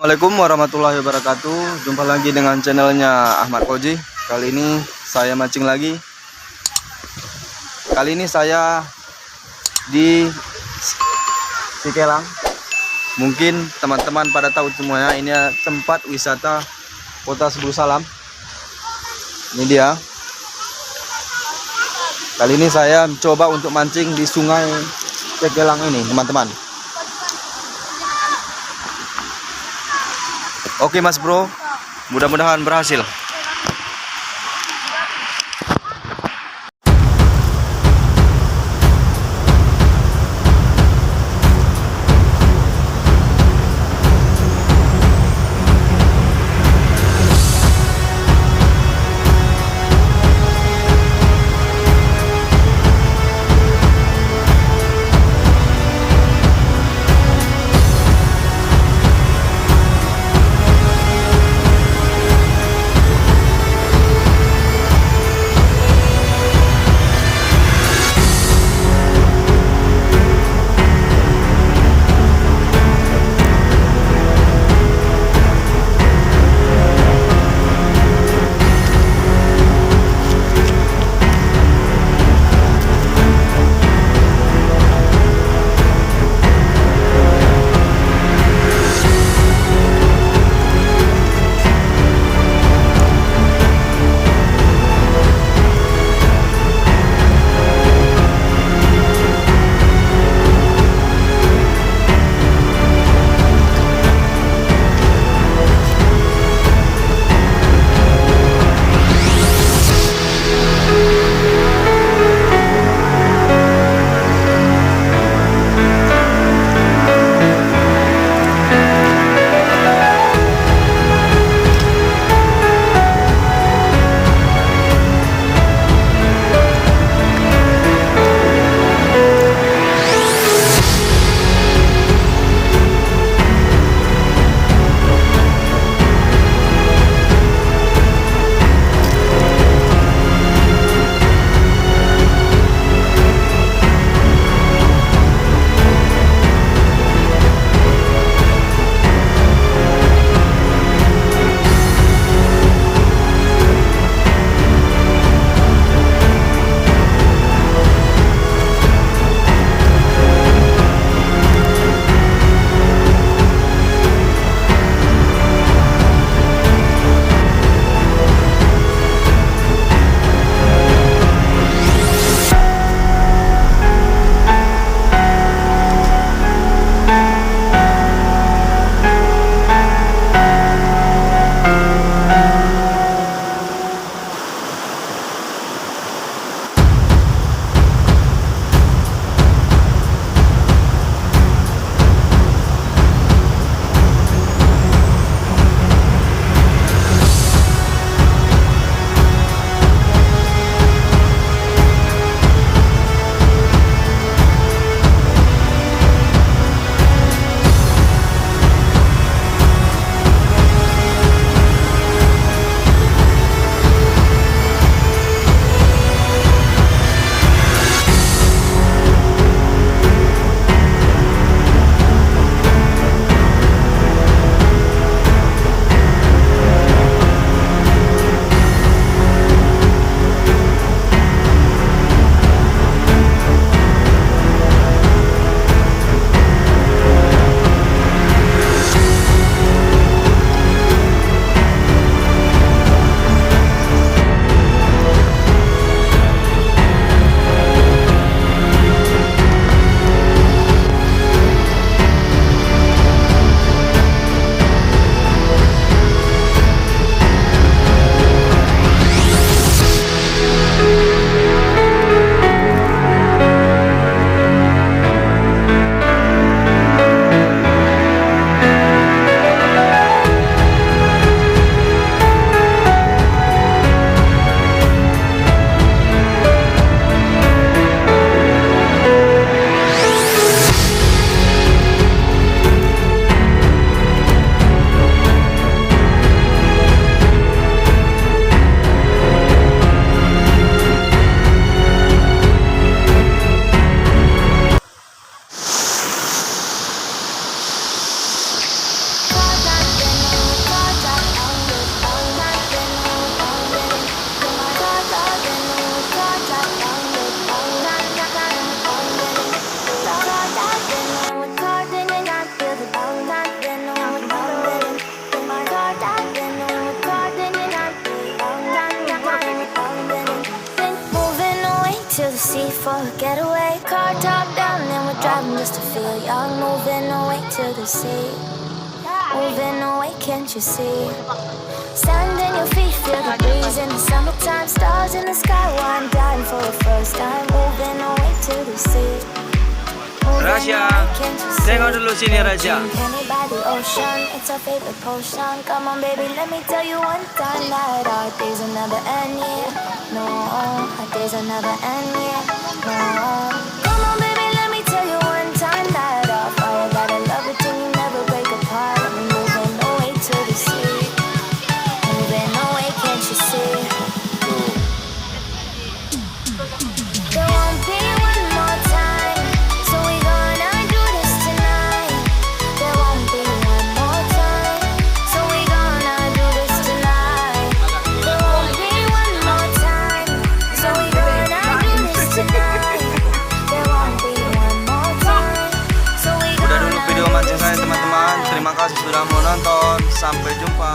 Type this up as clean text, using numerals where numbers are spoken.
Assalamualaikum warahmatullahi wabarakatuh. Jumpa lagi dengan channelnya Ahmad Fauzi. Kali ini saya mancing lagi. Kali ini saya di Sekelang. Mungkin teman-teman pada tahu semuanya, ini tempat wisata Kota Subulussalam. Ini dia. Kali ini saya mencoba untuk mancing di sungai Sekelang ini, teman-teman. Oke Mas Bro, mudah-mudahan berhasil. moving away to the sea. Moving away, can't you see? Stand in your feet, feel the breeze in the summertime. Stars in the sky, one dying for the first time. Moving away to the sea. Raja, tengok dulu sini Raja. Penny by the ocean, it's our favorite potion. Come on baby, let me tell you one time that our days will never end, yeah. No, our days will never end, yeah. No. Come on baby, let me tell you one time that our fire got a love it till you never break apart. We're moving away to the sea. Moving away, can't you see? There won't be one more time, so we gonna do this tonight. There won't be one more time, so we gonna do this tonight. There won't be one more time, so we gonna do this tonight. There won't be one more time, so we Udah dulu gonna video do mancing this saya teman-teman. tonight. Terima kasih sudah menonton. Sampai jumpa.